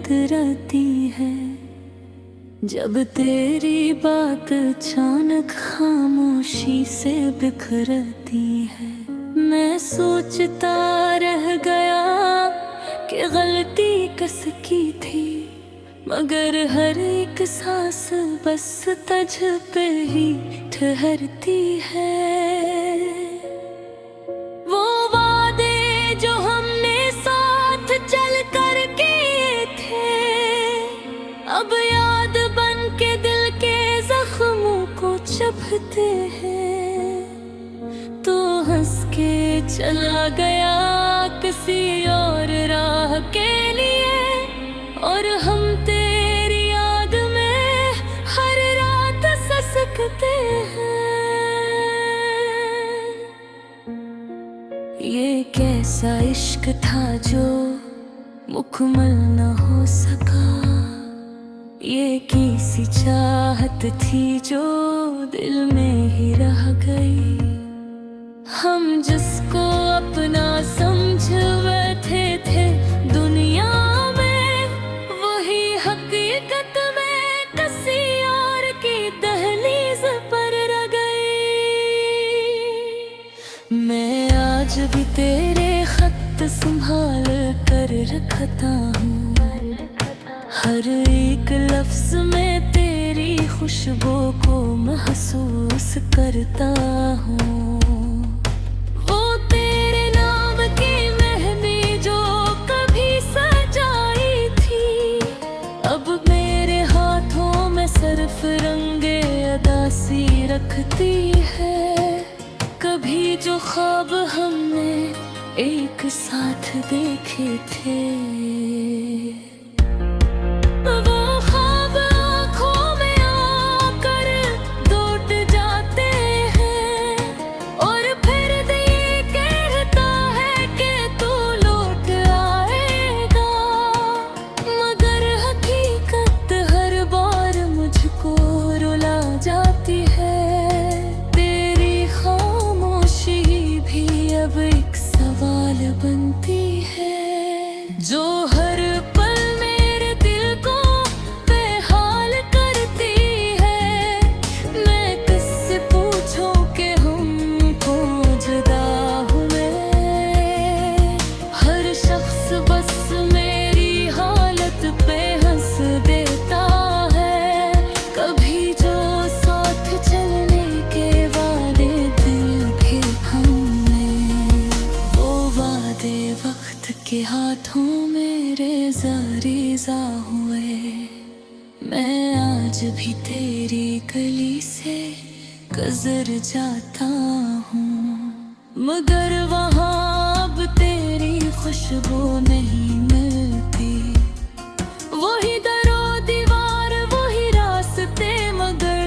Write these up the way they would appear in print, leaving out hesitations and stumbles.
फितरती है। जब तेरी बात अचानक खामोशी से बिखरती है, मैं सोचता रह गया कि गलती किसकी थी, मगर हर एक सांस बस तुझ पे ही ठहरती है। वो वादे जो हमने साथ चल कर किए थे, अब याद बन के दिल के जख्मों को चुभते हैं। तो हंस के चला गया किसी और राह के लिए, और हम तेरी याद में हर रात ससकते हैं। ये कैसा इश्क था जो मुकम्मल न हो सका, ये किसी चाहत थी जो दिल में ही रह गई। हम जिसको अपना समझ बैठे थे दुनिया में, वही हकीकत में किसी और की दहलीज पर रह गई। मैं आज भी तेरे खत संभाल कर रखता हूँ, हर एक लफ्ज में तेरी खुशबू को महसूस करता हूँ। वो तेरे नाम की मेहंदी जो कभी सजाई थी, अब मेरे हाथों में सिर्फ रंगे अदासी रखती है। कभी जो ख्वाब हमने एक साथ देखे थे, बनती है जो हर पल मेरे दिल को बेहाल करती है। मैं किससे पूछूं कि हमको जुदा हुए, हर शख्स बस मेरी हालत पे हंस देता है। कभी जो साथ चलने के वादे दिल के हमने, वक्त के हाथों मेरे ज़ारीज़ा हुए। मैं आज भी तेरी गली से गुजर जाता हूँ, मगर वहाँ अब तेरी खुशबू नहीं मिलती। वही दरो दीवार वही रास्ते, मगर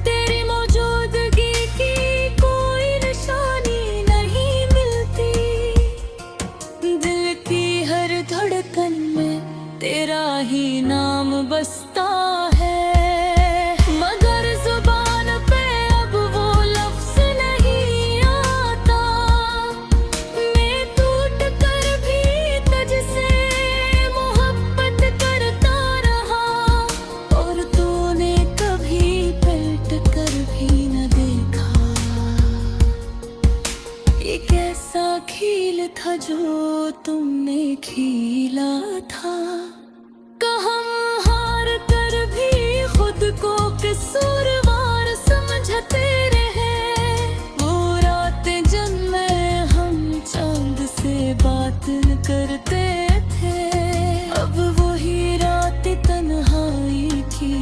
तेरी मौजूदगी की कोई निशानी नहीं मिलती। दिल की हर धड़कन में तेरा ही नाम बसता है, मगर जुबान पे अब वो लफ्ज नहीं आता। मैं टूट कर भी तुझसे मोहब्बत करता रहा, और तूने कभी पलट कर भी न देखा। ये कैसा खील था जो तुमने खीला था, कहाँ हार कर भी खुद को कसूरवार समझते रहे। वो रातें जिनमें हम चांद से बात करते थे, अब वही रात तन्हाई की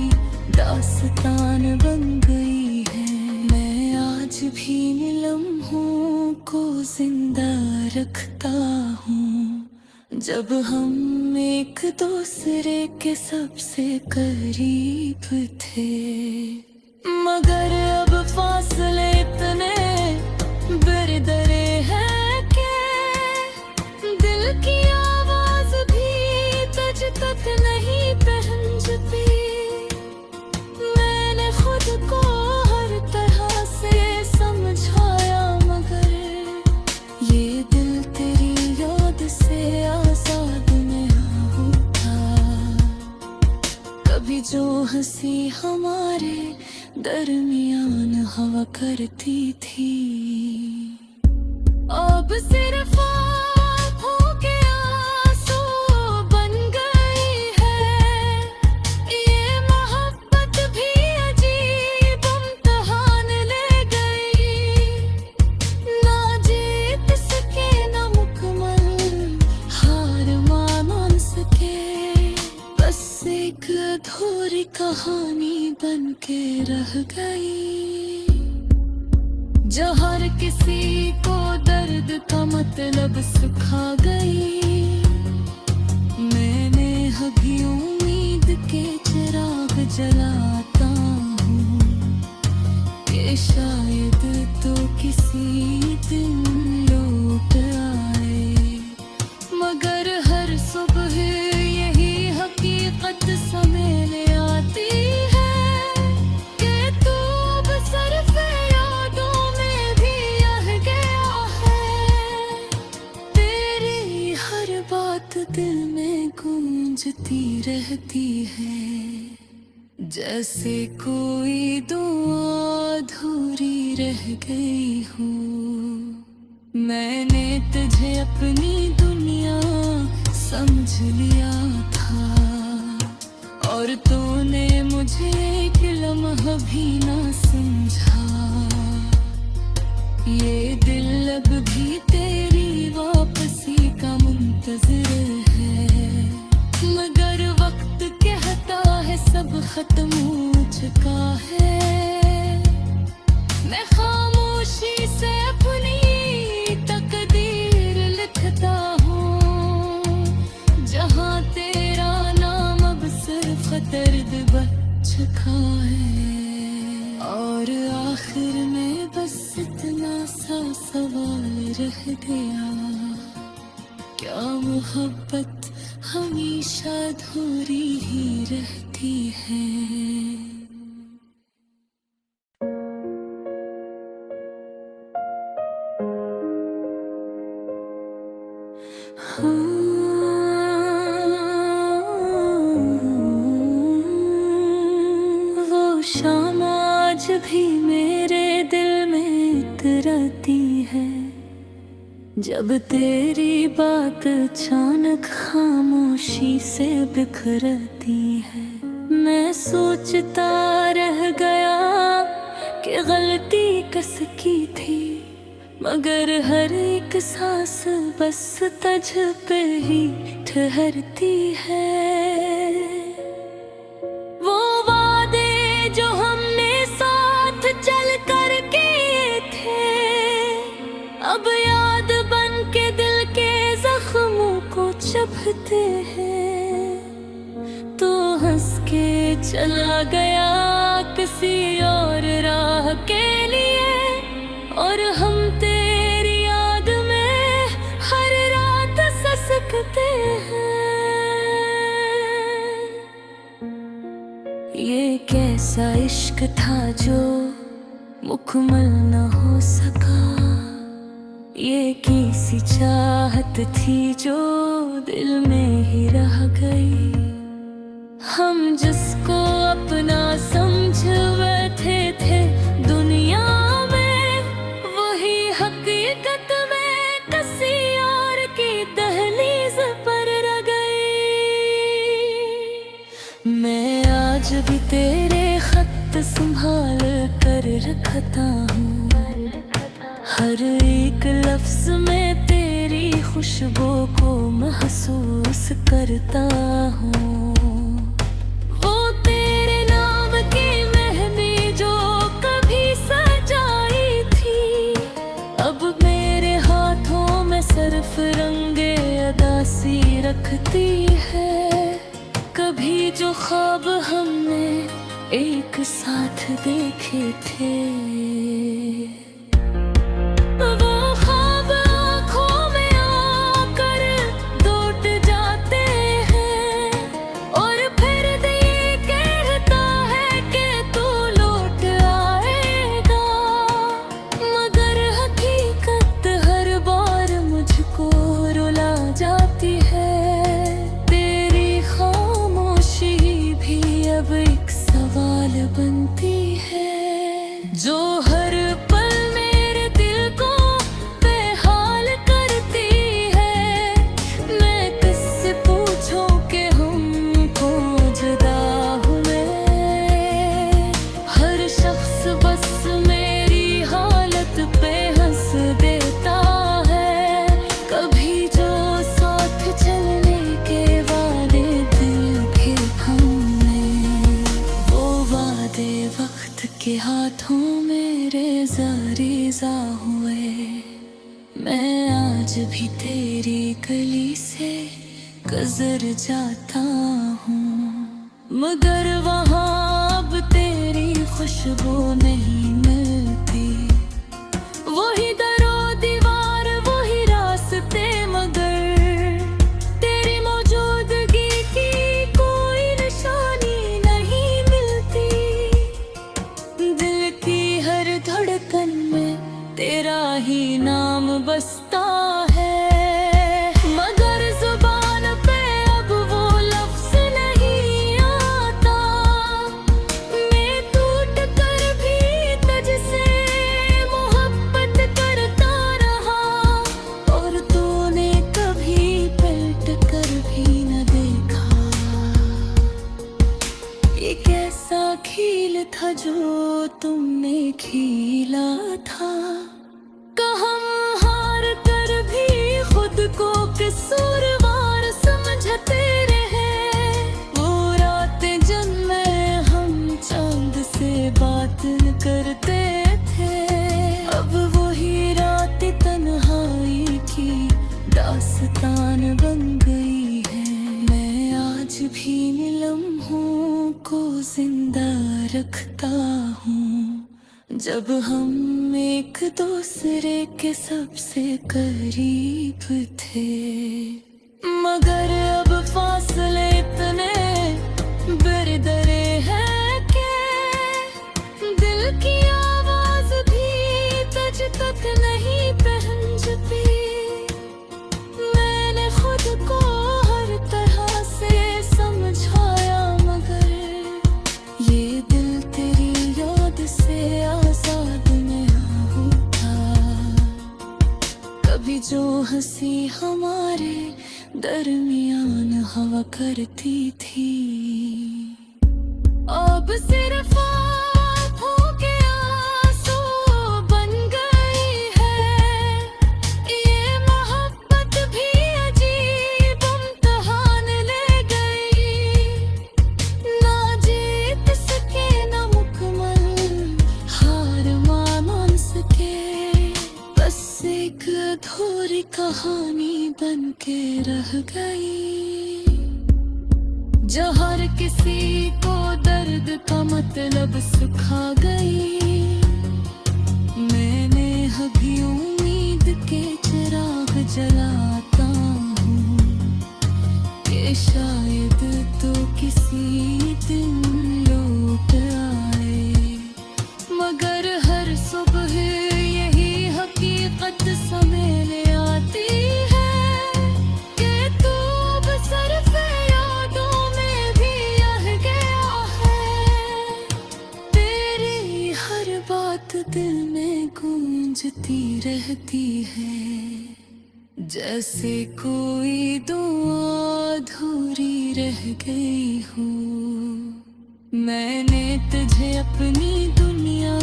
दास्तान बन गई है। मैं आज भी लम्हों को जिंदा रखता हूँ, जब हम एक दूसरे के सबसे करीब थे, मगर अब फासले इतने बेदरे हैं कि दिल की आवाज भी तुझ तक नहीं पहुंचती। मैंने खुद को हर तरह से समझाया, मगर ये दिल तेरी याद से आजाद नहीं होता। हंसी हमारे दरमियान हवा करती थी। अब सिर्फ आँखों के आंसू बन गई है। ये मोहब्बत भी अजीब इम्तिहान ले गई। ना जीत सके ना मुकम्मल हार मान सके। बस एक अधूरी कहानी बन के रह गई। जो हर किसी को दर्द का मतलब सिखा गई। मैंने अभी उम्मीद के चिराग जलाता हूँ कि शायद तो किसी दिन लौट आए। मगर हर सुबह यही हकीकत समेले आती है कि तू अब सिर्फ यादों में भी रह गया है। तेरी हर बात दिल में गूंजती रहती है। जैसे कोई दुआ अधूरी रह गई हो। मैंने तुझे अपनी दुनिया समझ लिया था और तूने मुझे एक लम्हा भी ना समझा। ये दिल अब भी तेरी वापसी का मुंतज़िर है। मगर वक्त कहता है सब खत्म हो चुका है। मैं खामोशी से अपनी तकदीर लिखता हूँ जहाँ तेरा नाम अब सिर्फ दर्द बच चुका है। और आखिर में बस इतना सा सवाल रह गया, क्या मोहब्बत हमेशा अधूरी ही रहती है? वो शाम आज भी मेरे दिल में इतराती है, जब तेरी बात अचानक खामोशी से बिखरती है। मैं सोचता रह गया कि गलती किसकी थी, मगर हर एक सांस बस तुझ पे ही ठहरती है। वो वादे जो हमने साथ चल कर किए थे, अब याद बन के दिल के जख्मों को चुभते हैं। तो हंस के चला गया किसी और राह के लिए, और हम तेरी याद में हर रात ससकते हैं। ये कैसा इश्क था जो मुकम्मल न हो सका, ये कैसी चाहत थी जो दिल में ही रह गई। हम जिसको अपना समझ बैठे थे दुनिया में, वही हकीकत में किसी और की दहलीज पर रह गई। मैं आज भी तेरे खत संभाल कर रखता हूँ, हर एक लफ्ज में तेरी खुशबू को महसूस करता हूँ। वो तेरे नाम की मेहंदी जो कभी सजाई थी, अब मेरे हाथों में सिर्फ रंगे अदासी रखती है। कभी जो ख्वाब हमने एक साथ देखे थे, वो ख्वाब आँखों में आकर टूट जाते हैं, और फिर ये कहता है कि तू लौट आएगा। मगर हकीकत हर बार मुझको रुला जाती है। तेरी खामोशी भी अब एक भी तेरी गली से गुजर जाता हूँ, मगर वहाँ अब तेरी खुशबू नहीं मिलती। वही दरो दीवार वही रास्ते, मगर तेरी मौजूदगी की कोई निशानी नहीं मिलती। दिल की हर धड़कन में तेरा ही नाम बसता है, मगर जुबान पे अब वो लफ्ज़ नहीं आता। मैं टूट कर भी तुझसे मोहब्बत करता रहा, और तूने कभी पलट कर भी न देखा। ये कैसा खील था जो तुमने खीला था, कहाँ हार कर भी खुद को कसूरवार समझते रहे। वो रातें जब मैं हम चांद से बात करते थे, अब वही रात तन्हाई की दास्तान बन गई है। मैं आज भी लम्हों को जिंदा रखता हूँ, जब हम एक दूसरे के सबसे करीब थे। मगर अब फासले इतने बेदरे हैं कि दिल की आवाज भी तुझ तक नहीं पहुंचती। मैंने खुद को हर तरह से समझाया, मगर ये दिल तेरी याद से आजाद नहीं होता। कभी जो हंसी हमारे दरमियान हवा करती थी, अब सिर्फ आँखों के आंसू बन गई है। ये मोहब्बत भी अजीब इम्तिहान ले गई, ना जीत सके ना मुकम्मल हार मान सके। बस एक अधूरी कहानी बन के रह गई, जो हर किसी को दर्द का मतलब सिखा गई। मैंने अभी उम्मीद के चिराग जलाता हूँ, कि शायद तो किसी दिन लौट आए। मगर हर सुबह यही हकीकत सामने आती है, कि तू अब सिर्फ यादों में भी रह गया है। तेरी हर बात दिल में गूंजती रहती है, जैसे कोई दुआ अधूरी रह गई हो। मैंने तुझे अपनी दुनिया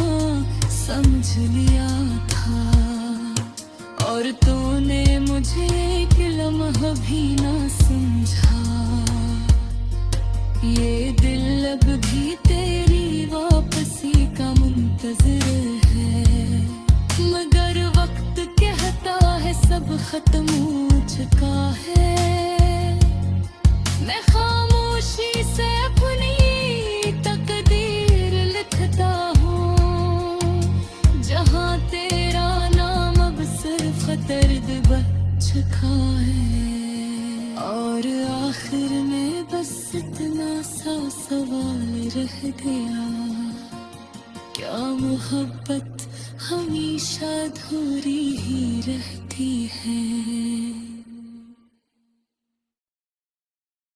समझ लिया था, और तूने मुझे एक लम्हा भी ना समझा। ये दिल अब भी तेरी वापसी का मुंतज़िर है, मगर वक्त कहता है सब खत्म हो चुका है। मैं खामोशी से अपनी तकदीर लिखता हूँ, जहाँ तेरा नाम अब सिर्फ दर्द बच चुका है। और आखिर में बस इतना सा सवाल रह गया, क्या मोहब्बत हमेशा अधूरी ही रहती है?